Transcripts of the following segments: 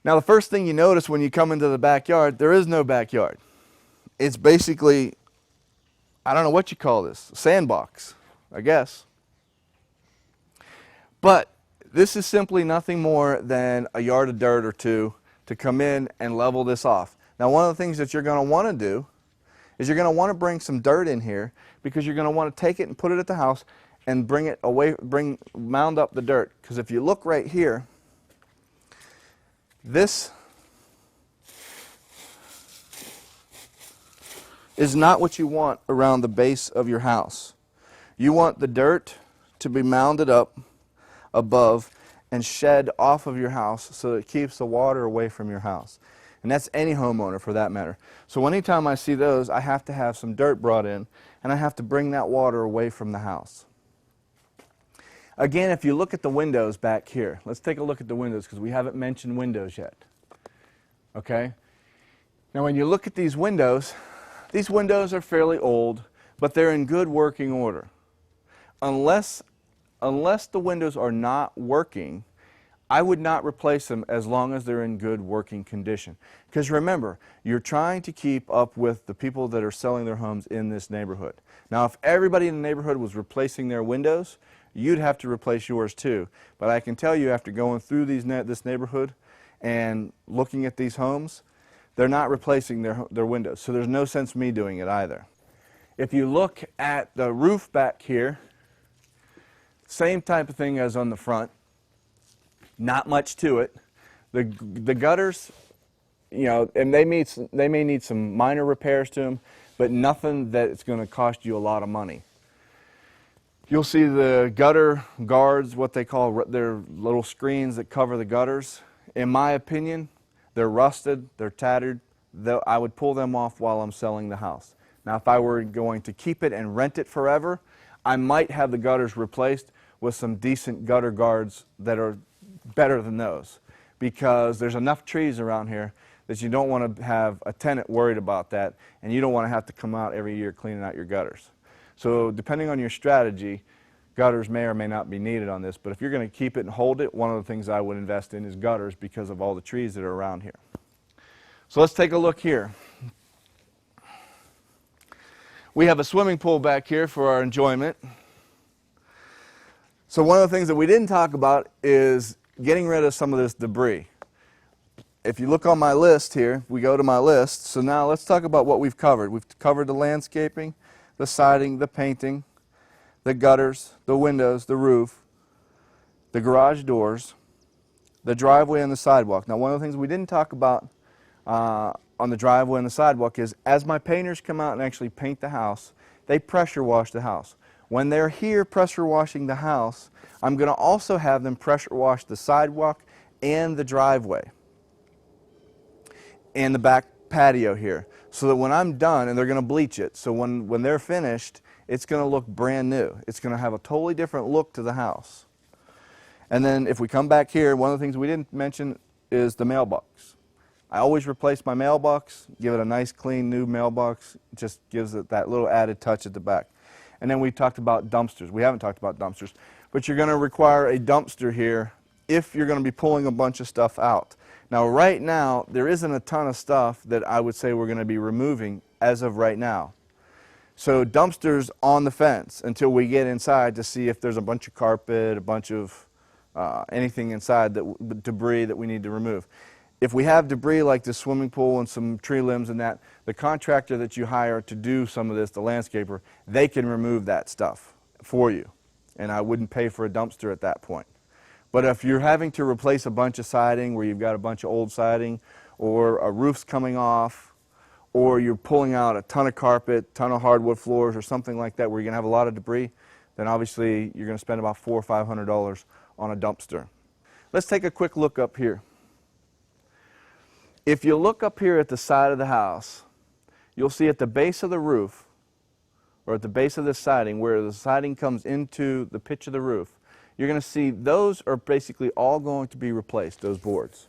Now the first thing you notice when you come into the backyard, there is no backyard. It's basically, I don't know what you call this, a sandbox, I guess. But this is simply nothing more than a yard of dirt or two to come in and level this off. Now one of the things that you're going to want to do is you're going to want to bring some dirt in here, because you're going to want to take it and put it at the house and bring it away, mound up the dirt. Because if you look right here, this is not what you want around the base of your house. You want the dirt to be mounded up above and shed off of your house so that it keeps the water away from your house. And that's any homeowner for that matter. So anytime I see those, I have to have some dirt brought in, and I have to bring that water away from the house. Again, if you look at the windows back here, let's take a look at the windows, because we haven't mentioned windows yet. Okay? Now when you look at these windows are fairly old, but they're in good working order. Unless the windows are not working, I would not replace them as long as they're in good working condition. Because remember, you're trying to keep up with the people that are selling their homes in this neighborhood. Now if everybody in the neighborhood was replacing their windows, you'd have to replace yours too. But I can tell you, after going through this neighborhood and looking at these homes, they're not replacing their windows. So there's no sense me doing it either. If you look at the roof back here, same type of thing as on the front. Not much to it. The gutters, you know, and they may need some minor repairs to them, but nothing that it's going to cost you a lot of money. You'll see the gutter guards, what they call their little screens that cover the gutters. In my opinion, they're rusted, they're tattered. I would pull them off while I'm selling the house. Now, if I were going to keep it and rent it forever, I might have the gutters replaced with some decent gutter guards that are better than those, because there's enough trees around here that you don't want to have a tenant worried about that, and you don't want to have to come out every year cleaning out your gutters. So depending on your strategy, gutters may or may not be needed on this, but if you're going to keep it and hold it, one of the things I would invest in is gutters because of all the trees that are around here. So let's take a look here. We have a swimming pool back here for our enjoyment. So one of the things that we didn't talk about is getting rid of some of this debris. If you look on my list here, we go to my list. So now let's talk about what we've covered. We've covered the landscaping, the siding, the painting, the gutters, the windows, the roof, the garage doors, the driveway and the sidewalk. Now one of the things we didn't talk about on the driveway and the sidewalk is, as my painters come out and actually paint the house, they pressure wash the house. When they're here pressure washing the house, I'm going to also have them pressure wash the sidewalk and the driveway and the back patio here, so that when I'm done, and they're going to bleach it, so when they're finished, it's going to look brand new. It's going to have a totally different look to the house. And then if we come back here, one of the things we didn't mention is the mailbox. I always replace my mailbox, give it a nice clean new mailbox. It just gives it that little added touch at the back. And then we talked about dumpsters. We haven't talked about dumpsters, but you're going to require a dumpster here if you're going to be pulling a bunch of stuff out. Now right now, there isn't a ton of stuff that I would say we're going to be removing as of right now. So dumpsters on the fence until we get inside to see if there's a bunch of carpet, a bunch of anything inside, debris that we need to remove. If we have debris like the swimming pool and some tree limbs and that, the contractor that you hire to do some of this, the landscaper, they can remove that stuff for you. And I wouldn't pay for a dumpster at that point. But if you're having to replace a bunch of siding where you've got a bunch of old siding, or a roof's coming off, or you're pulling out a ton of carpet, ton of hardwood floors or something like that where you're going to have a lot of debris, then obviously you're going to spend about $400 or $500 on a dumpster. Let's take a quick look up here. If you look up here at the side of the house, you'll see at the base of the roof, or at the base of the siding, where the siding comes into the pitch of the roof, you're going to see those are basically all going to be replaced, those boards.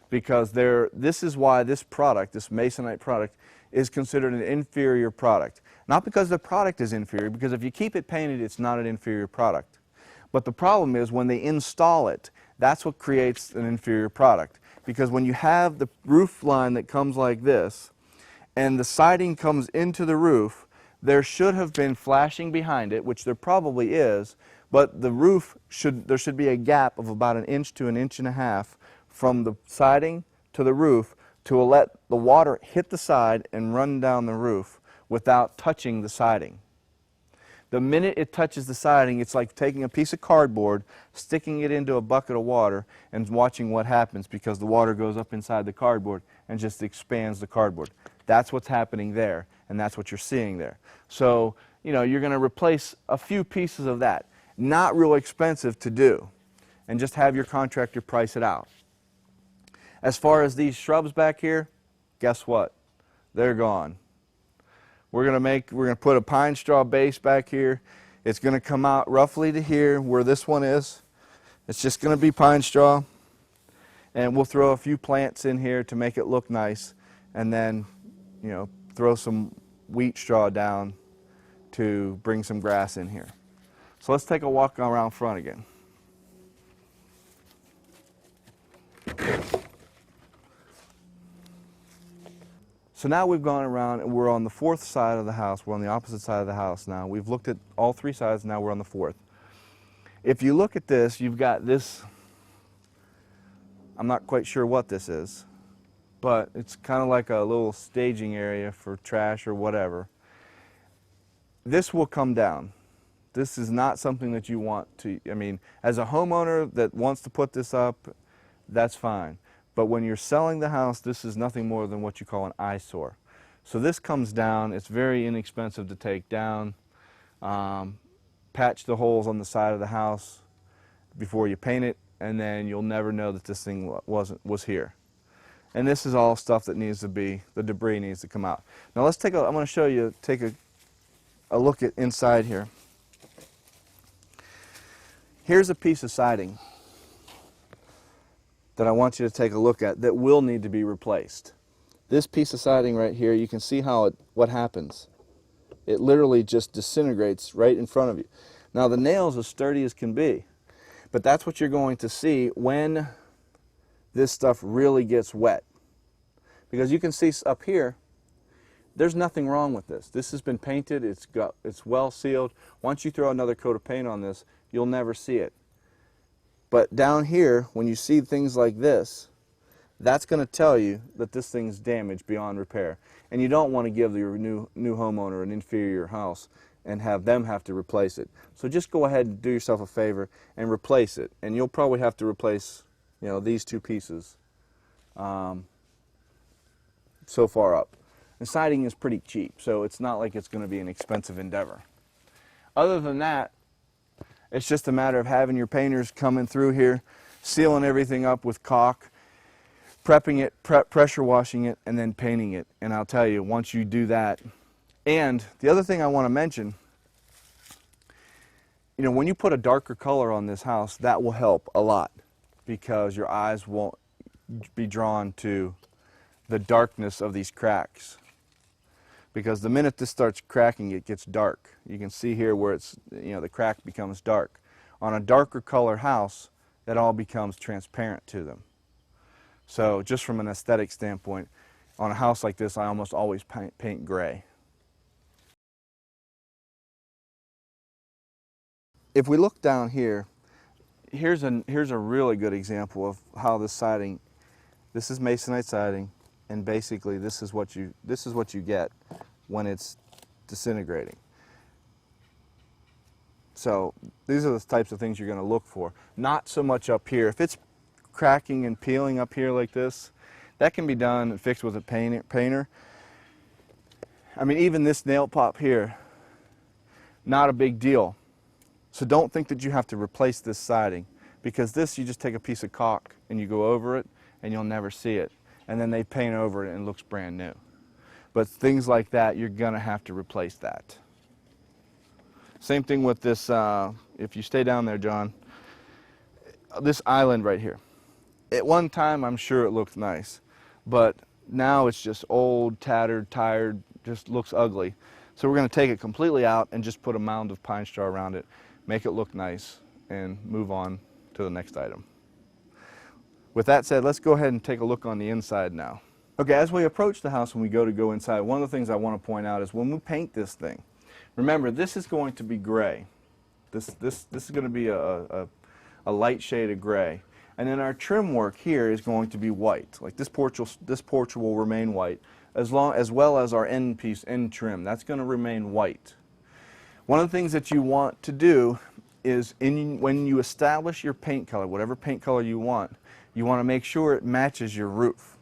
Because this is why this product, this Masonite product, is considered an inferior product. Not because the product is inferior, because if you keep it painted, it's not an inferior product. But the problem is when they install it, that's what creates an inferior product. because when you have the roof line that comes like this and the siding comes into the roof, there should have been flashing behind it, which there probably is, but the roof there should be a gap of about 1 inch to 1.5 inches from the siding to the roof to let the water hit the side and run down the roof without touching the siding. The minute it touches the siding, it's like taking a piece of cardboard, sticking it into a bucket of water, and watching what happens, because the water goes up inside the cardboard and just expands the cardboard. That's what's happening there, and that's what you're seeing there. So, you know, you're going to replace a few pieces of that. Not real expensive to do, and just have your contractor price it out. As far as these shrubs back here, guess what? They're gone. We're going to put a pine straw base back here. It's going to come out roughly to here where this one is. It's just going to be pine straw, and we'll throw a few plants in here to make it look nice, and then, you know, throw some wheat straw down to bring some grass in here. So let's take a walk around front again. So now we've gone around and we're on the fourth side of the house. We're on the opposite side of the house now. We've looked at all three sides, now we're on the fourth. If you look at this, you've got this, I'm not quite sure what this is, but it's kind of like a little staging area for trash or whatever. This will come down. This is not something that you want to, I mean, as a homeowner that wants to put this up, that's fine. But when you're selling the house, this is nothing more than what you call an eyesore. So this comes down. It's very inexpensive to take down. Patch the holes on the side of the house before you paint it, and then you'll never know that this thing was here. And this is all stuff that needs to be, the debris needs to come out. Now let's take a, I'm going to show you, take a look at inside here. Here's a piece of siding that I want you to take a look at that will need to be replaced. This piece of siding right here, you can see how what happens. It literally just disintegrates right in front of you. Now the nail's as sturdy as can be, but that's what you're going to see when this stuff really gets wet. Because you can see up here, there's nothing wrong with this. This has been painted, it's well sealed. Once you throw another coat of paint on this, you'll never see it. But down here, when you see things like this, that's going to tell you that this thing's damaged beyond repair. And you don't want to give your new homeowner an inferior house and have them have to replace it. So just go ahead and do yourself a favor and replace it. And you'll probably have to replace, you know, these two pieces so far up. And siding is pretty cheap, so it's not like it's going to be an expensive endeavor. Other than that, it's just a matter of having your painters coming through here, sealing everything up with caulk, prepping it, pressure washing it, and then painting it. And I'll tell you, once you do that, and the other thing I want to mention, you know, when you put a darker color on this house, that will help a lot, because your eyes won't be drawn to the darkness of these cracks. Because the minute this starts cracking, it gets dark. You can see here where it's, you know, the crack becomes dark. On a darker color house, that all becomes transparent to them. So just from an aesthetic standpoint, on a house like this, I almost always paint gray. If we look down here, here's a really good example of how this siding, this is Masonite siding, and basically this is what you get when it's disintegrating. So these are the types of things you're going to look for. Not so much up here. If it's cracking and peeling up here like this, that can be done and fixed with a painter. I mean, even this nail pop here, not a big deal. So don't think that you have to replace this siding, because this, you just take a piece of caulk and you go over it and you'll never see it. And then they paint over it and it looks brand new. But things like that, you're going to have to replace that. Same thing with this, if you stay down there, John, this island right here. At one time, I'm sure it looked nice, but now it's just old, tattered, tired, just looks ugly. So we're going to take it completely out and just put a mound of pine straw around it, make it look nice, and move on to the next item. with that said, let's go ahead and take a look on the inside now. Okay, as we approach the house and we go inside, one of the things I want to point out is when we paint this thing, remember this is going to be gray. This is going to be a light shade of gray. And then our trim work here is going to be white. Like this porch will remain white, as well as our end trim. That's going to remain white. One of the things that you want to do is when you establish your paint color, whatever paint color you want to make sure it matches your roof.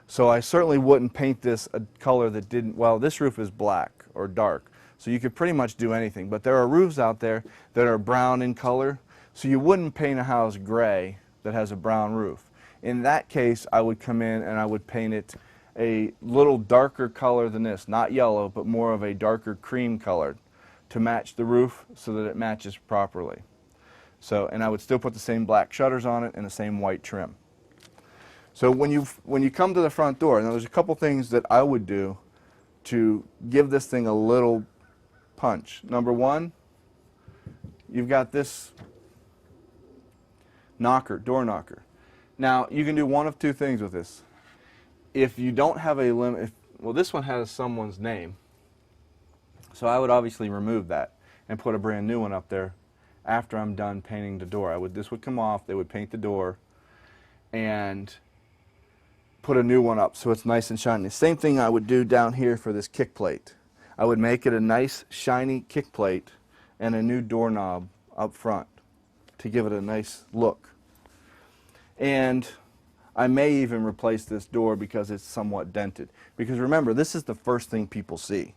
So I certainly wouldn't paint this a color that didn't, well, this roof is black or dark, so you could pretty much do anything. But there are roofs out there that are brown in color, so you wouldn't paint a house gray that has a brown roof. In that case, I would come in and I would paint it a little darker color than this, not yellow, but more of a darker cream color to match the roof so that it matches properly. So, and I would still put the same black shutters on it and the same white trim. So when you come to the front door, now there's a couple things that I would do to give this thing a little punch. Number one, you've got this door knocker. Now you can do one of two things with this. If you don't have a limit, well, this one has someone's name, so I would obviously remove that and put a brand new one up there after I'm done painting the door. This would come off, they would paint the door and put a new one up so it's nice and shiny. The same thing I would do down here for this kick plate. I would make it a nice shiny kick plate and a new doorknob up front to give it a nice look. And I may even replace this door because it's somewhat dented. Because remember, this is the first thing people see.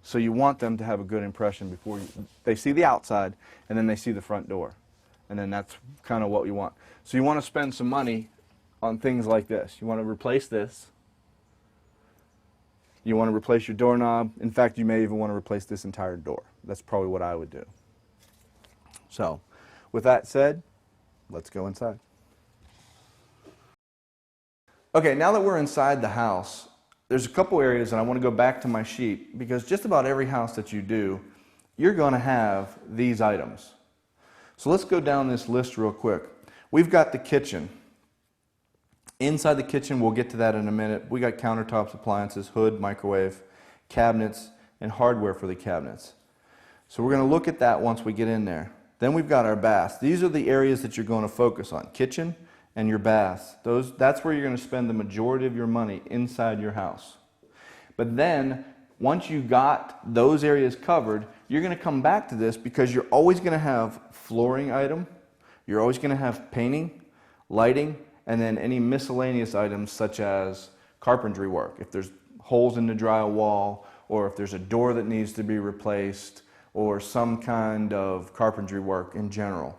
So you want them to have a good impression before they see the outside, and then they see the front door. And then that's kind of what you want. So you want to spend some money on things like this. You want to replace this. You want to replace your doorknob. In fact, you may even want to replace this entire door. That's probably what I would do. So, with that said, let's go inside. Okay, now that we're inside the house, there's a couple areas, and I want to go back to my sheet, because just about every house that you do, you're going to have these items. So let's go down this list real quick. We've got the kitchen. Inside the kitchen, we'll get to that in a minute. We got countertops, appliances, hood, microwave, cabinets, and hardware for the cabinets. So we're going to look at that once we get in there. Then we've got our baths. These are the areas that you're going to focus on. Kitchen and your baths. That's where you're going to spend the majority of your money inside your house. But then, once you got those areas covered, you're going to come back to this because you're always going to have flooring item, you're always going to have painting, lighting, and then any miscellaneous items such as carpentry work. If there's holes in the drywall, or if there's a door that needs to be replaced, or some kind of carpentry work in general.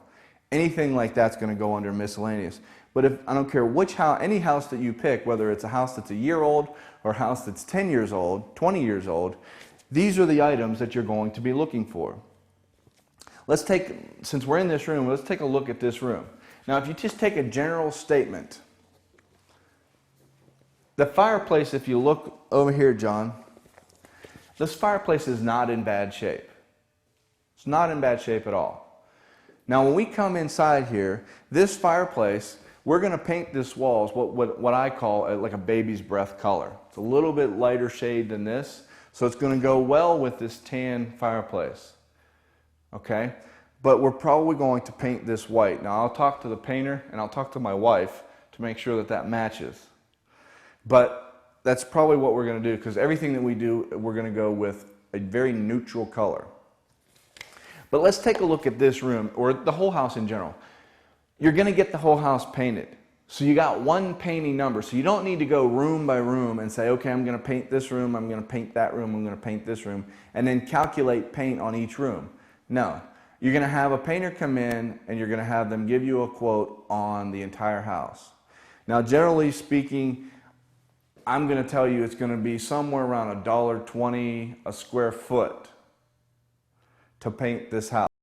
Anything like that's going to go under miscellaneous. But if I don't care which house, any house that you pick, whether it's a house that's a year old or a house that's 10 years old, 20 years old, these are the items that you're going to be looking for. Let's take, since we're in this room, let's take a look at this room. Now, if you just take a general statement, the fireplace, if you look over here, John, this fireplace is not in bad shape. It's not in bad shape at all. Now, when we come inside here, this fireplace, we're going to paint this walls what I call like a baby's breath color. It's a little bit lighter shade than this, so it's going to go well with this tan fireplace. Okay? But we're probably going to paint this white. Now, I'll talk to the painter and I'll talk to my wife to make sure that that matches. But that's probably what we're going to do, because everything that we do, we're going to go with a very neutral color. But let's take a look at this room, or the whole house in general. You're going to get the whole house painted. So you got one painting number. So you don't need to go room by room and say, okay, I'm going to paint this room, I'm going to paint that room, I'm going to paint this room, and then calculate paint on each room. No. You're going to have a painter come in and you're going to have them give you a quote on the entire house. Now, generally speaking, I'm going to tell you it's going to be somewhere around $1.20 a square foot to paint this house.